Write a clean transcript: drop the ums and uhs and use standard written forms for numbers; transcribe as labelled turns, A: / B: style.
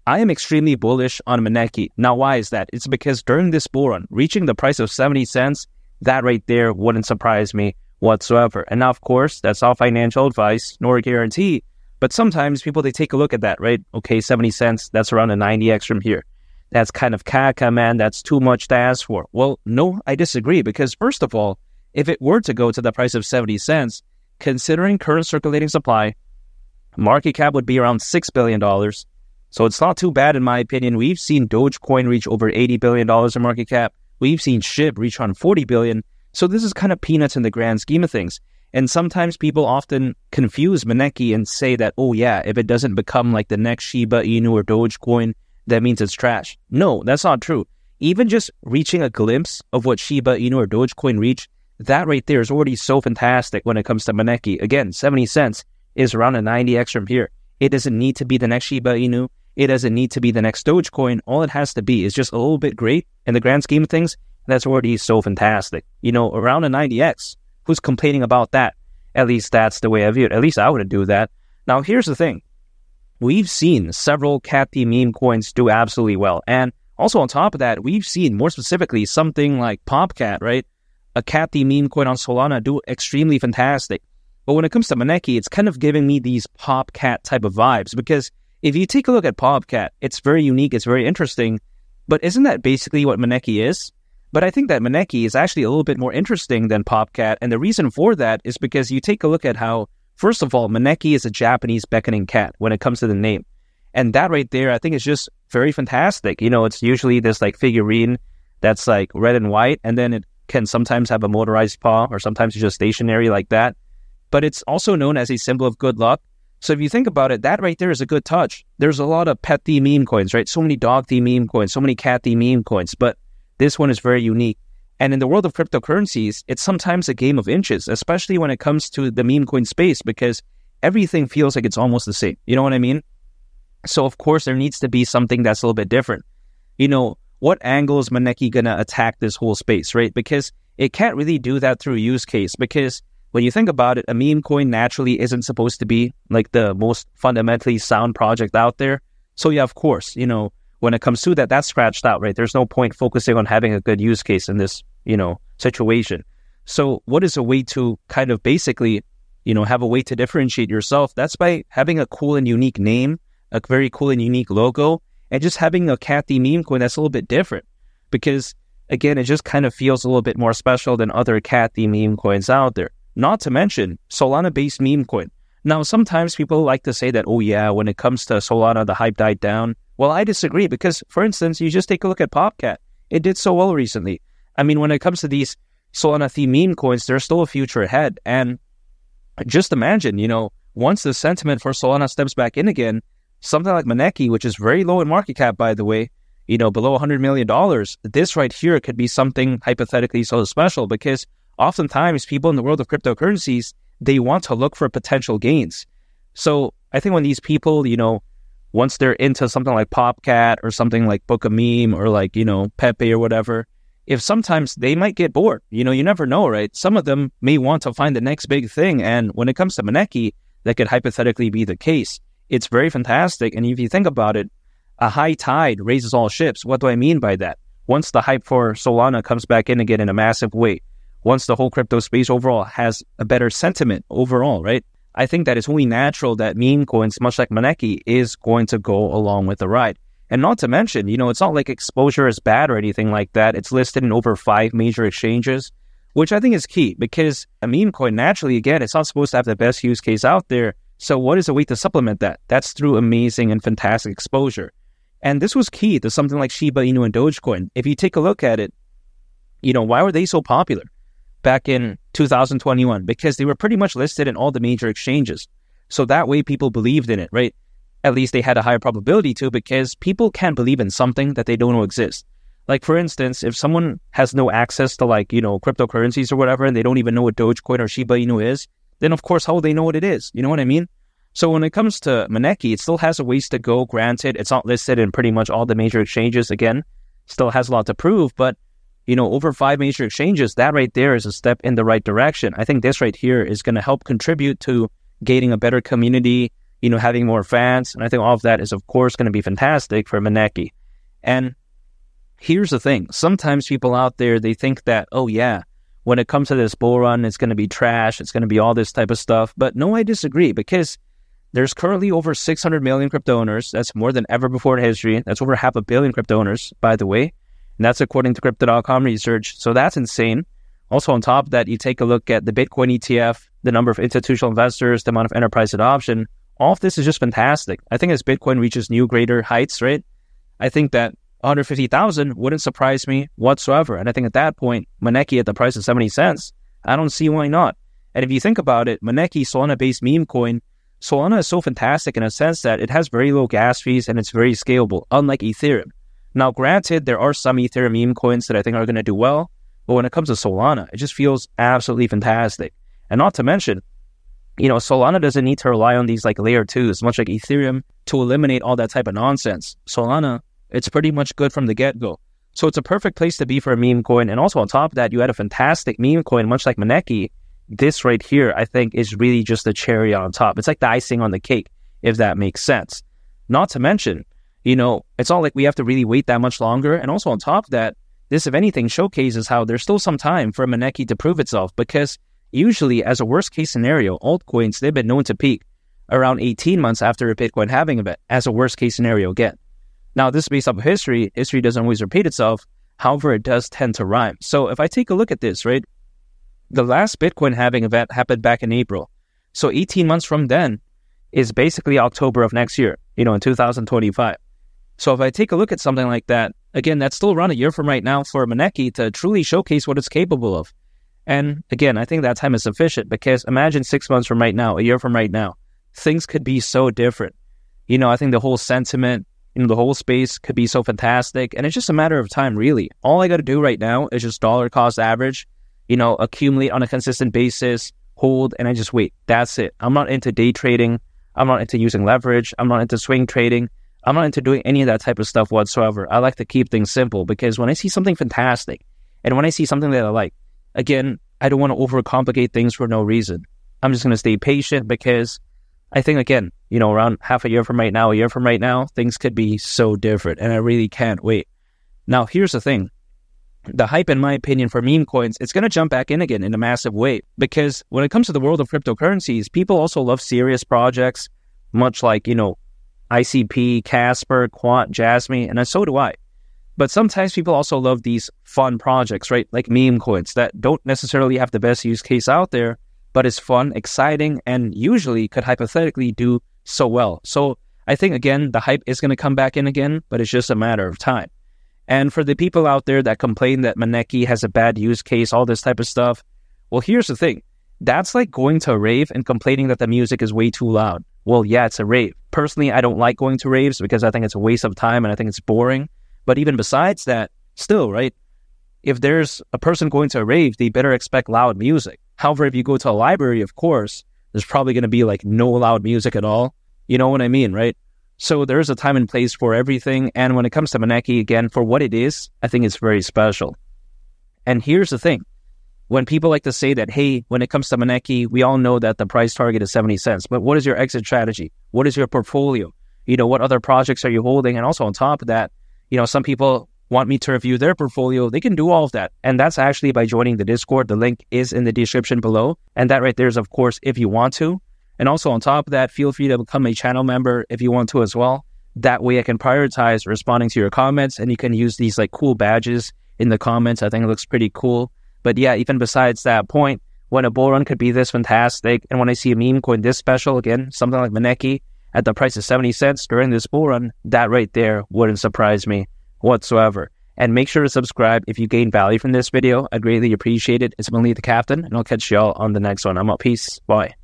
A: I am extremely bullish on MANEKI. Now, why is that? It's because during this bull run, reaching the price of 70 cents, that right there wouldn't surprise me whatsoever. And now, of course, that's not financial advice nor a guarantee. But sometimes people, they take a look at that, right? Okay, 70 cents, that's around a 90x from here. That's kind of caca, man. That's too much to ask for. Well, no, I disagree because first of all, if it were to go to the price of 70 cents, considering current circulating supply, market cap would be around $6 billion. So it's not too bad in my opinion. We've seen Dogecoin reach over $80 billion in market cap. We've seen SHIB reach on $40 billion. So this is kind of peanuts in the grand scheme of things. And sometimes people often confuse MANEKI and say that, oh yeah, if it doesn't become like the next Shiba Inu or Dogecoin, that means it's trash. No, that's not true. Even just reaching a glimpse of what Shiba Inu or Dogecoin reach, that right there is already so fantastic when it comes to MANEKI. Again, 70 cents is around a 90x from here. It doesn't need to be the next Shiba Inu. It doesn't need to be the next Dogecoin. All it has to be is just a little bit great in the grand scheme of things. That's already so fantastic. You know, around a 90x. Who's complaining about that? At least that's the way I view it. At least I wouldn't do that. Now, here's the thing. We've seen several cat theme meme coins do absolutely well. And also on top of that, we've seen more specifically something like PopCat, right? A cat theme meme coin on Solana do extremely fantastic. But when it comes to MANEKI, it's kind of giving me these PopCat type of vibes because if you take a look at PopCat, it's very unique, it's very interesting, but isn't that basically what MANEKI is? But I think that MANEKI is actually a little bit more interesting than PopCat, and the reason for that is because you take a look at how, first of all, MANEKI is a Japanese beckoning cat when it comes to the name. And that right there, I think is just very fantastic. You know, it's usually this like figurine that's like red and white, and then it can sometimes have a motorized paw, or sometimes it's just stationary like that. But it's also known as a symbol of good luck. So if you think about it, that right there is a good touch. There's a lot of pet theme meme coins, right? So many dog theme meme coins, so many cat theme meme coins, but this one is very unique. And in the world of cryptocurrencies, it's sometimes a game of inches, especially when it comes to the meme coin space, because everything feels like it's almost the same. You know what I mean? So of course, there needs to be something that's a little bit different. You know, what angle is MANEKI going to attack this whole space, right? Because it can't really do that through use case, because when you think about it, a meme coin naturally isn't supposed to be like the most fundamentally sound project out there. So yeah, of course, you know, when it comes to that, that's scratched out, right? There's no point focusing on having a good use case in this, you know, situation. So what is a way to kind of basically, you know, have a way to differentiate yourself? That's by having a cool and unique name, a very cool and unique logo, and just having a cat theme meme coin that's a little bit different. Because again, it just kind of feels a little bit more special than other cat theme meme coins out there. Not to mention Solana-based meme coin. Now, sometimes people like to say that, oh yeah, when it comes to Solana, the hype died down. Well, I disagree because, for instance, you just take a look at PopCat. It did so well recently. I mean, when it comes to these Solana-themed meme coins, there's still a future ahead. And just imagine, you know, once the sentiment for Solana steps back in again, something like MANEKI, which is very low in market cap, by the way, you know, below $100 million, this right here could be something hypothetically so special because oftentimes people in the world of cryptocurrencies, they want to look for potential gains. So I think when these people, you know, once they're into something like PopCat or something like Book a Meme or like, you know, Pepe or whatever, if sometimes they might get bored, you know, you never know, right? Some of them may want to find the next big thing. And when it comes to MANEKI, that could hypothetically be the case. It's very fantastic. And if you think about it, a high tide raises all ships. What do I mean by that? Once the hype for Solana comes back in again in a massive way, once the whole crypto space overall has a better sentiment overall, right? I think that it's only natural that meme coins, much like MANEKI, is going to go along with the ride. And not to mention, you know, it's not like exposure is bad or anything like that. It's listed in over 5 major exchanges, which I think is key because a meme coin, naturally, again, it's not supposed to have the best use case out there. So what is a way to supplement that? That's through amazing and fantastic exposure. And this was key to something like Shiba Inu and Dogecoin. If you take a look at it, you know, why were they so popular back in 2021? Because they were pretty much listed in all the major exchanges. So that way people believed in it, right? At least they had a higher probability to, because people can't believe in something that they don't know exists. Like, for instance, if someone has no access to, like, you know, cryptocurrencies or whatever, and they don't even know what Dogecoin or Shiba Inu is, then of course, how will they know what it is? You know what I mean? So when it comes to MANEKI, it still has a ways to go. Granted, it's not listed in pretty much all the major exchanges. Again, still has a lot to prove, but you know, over 5 major exchanges, that right there is a step in the right direction. I think this right here is going to help contribute to gaining a better community, having more fans. And I think all of that is, of course, going to be fantastic for MANEKI. And here's the thing. Sometimes people out there, they think that, oh yeah, when it comes to this bull run, it's going to be trash. It's going to be all this type of stuff. But no, I disagree, because there's currently over 600 million crypto owners. That's more than ever before in history. That's over 500 million crypto owners, by the way. And that's according to Crypto.com research. So that's insane. Also on top of that, you take a look at the Bitcoin ETF, the number of institutional investors, the amount of enterprise adoption. All of this is just fantastic. I think as Bitcoin reaches new greater heights, right? I think that 150,000 wouldn't surprise me whatsoever. And I think at that point, MANEKI at the price of 70 cents, I don't see why not. And if you think about it, MANEKI, Solana-based meme coin, Solana is so fantastic in a sense that it has very low gas fees and it's very scalable, unlike Ethereum. Now, granted, there are some Ethereum meme coins that I think are going to do well, but when it comes to Solana, it just feels absolutely fantastic. And not to mention, Solana doesn't need to rely on these like layer 2s, much like Ethereum, to eliminate all that type of nonsense. Solana, it's pretty much good from the get-go. So it's a perfect place to be for a meme coin. And also on top of that, you had a fantastic meme coin, much like MANEKI. This right here, I think, is really just the cherry on top. It's like the icing on the cake, if that makes sense. Not to mention, it's not like we have to really wait that much longer. And also on top of that, this, if anything, showcases how there's still some time for MANEKI to prove itself, because usually, as a worst-case scenario, altcoins, they've been known to peak around 18 months after a Bitcoin halving event, as a worst-case scenario again. Now, this is based off of history. History doesn't always repeat itself. However, it does tend to rhyme. So if I take a look at this, right, the last Bitcoin halving event happened back in April. So 18 months from then is basically October of next year, in 2025. So if I take a look at something like that, again, that's still around a year from right now for MANEKI to truly showcase what it's capable of. And again, I think that time is sufficient, because imagine 6 months from right now, a year from right now, things could be so different. I think the whole sentiment, the whole space could be so fantastic. And it's just a matter of time, really. All I got to do right now is just dollar cost average, accumulate on a consistent basis, hold, and I just wait. That's it. I'm not into day trading. I'm not into using leverage. I'm not into swing trading. I'm not into doing any of that type of stuff whatsoever. I like to keep things simple, because when I see something fantastic and when I see something that I like, again, I don't want to overcomplicate things for no reason. I'm just going to stay patient, because I think, again, around half a year from right now, a year from right now, things could be so different, and I really can't wait. Now, here's the thing. The hype, in my opinion, for meme coins, it's going to jump back in again in a massive way, because when it comes to the world of cryptocurrencies, people also love serious projects, much like, ICP, Casper, Quant, Jasmine, and so do I. But sometimes people also love these fun projects, right? Like meme coins that don't necessarily have the best use case out there, but it's fun, exciting, and usually could hypothetically do so well. So I think, again, the hype is going to come back in again, but it's just a matter of time. And for the people out there that complain that MANEKI has a bad use case, all this type of stuff, well, here's the thing. That's like going to a rave and complaining that the music is way too loud. Well, yeah, it's a rave. Personally, I don't like going to raves because I think it's a waste of time and I think it's boring. But even besides that, still, right? If there's a person going to a rave, they better expect loud music. However, if you go to a library, of course, there's probably going to be like no loud music at all. You know what I mean, right? So there's a time and place for everything. And when it comes to MANEKI, again, for what it is, I think it's very special. And here's the thing. When people like to say that, hey, when it comes to MANEKI, we all know that the price target is 70 cents. But what is your exit strategy? What is your portfolio? What other projects are you holding? And also on top of that, some people want me to review their portfolio. They can do all of that. And that's actually by joining the Discord. The link is in the description below. And that right there is, of course, if you want to. And also on top of that, feel free to become a channel member if you want to as well. That way I can prioritize responding to your comments, and you can use these like cool badges in the comments. I think it looks pretty cool. But yeah, even besides that point, when a bull run could be this fantastic, and when I see a meme coin this special, again, something like MANEKI at the price of 70 cents during this bull run, that right there wouldn't surprise me whatsoever. And make sure to subscribe if you gain value from this video. I'd greatly appreciate it. It's Manly the Captain, and I'll catch y'all on the next one. I'm out. Peace. Bye.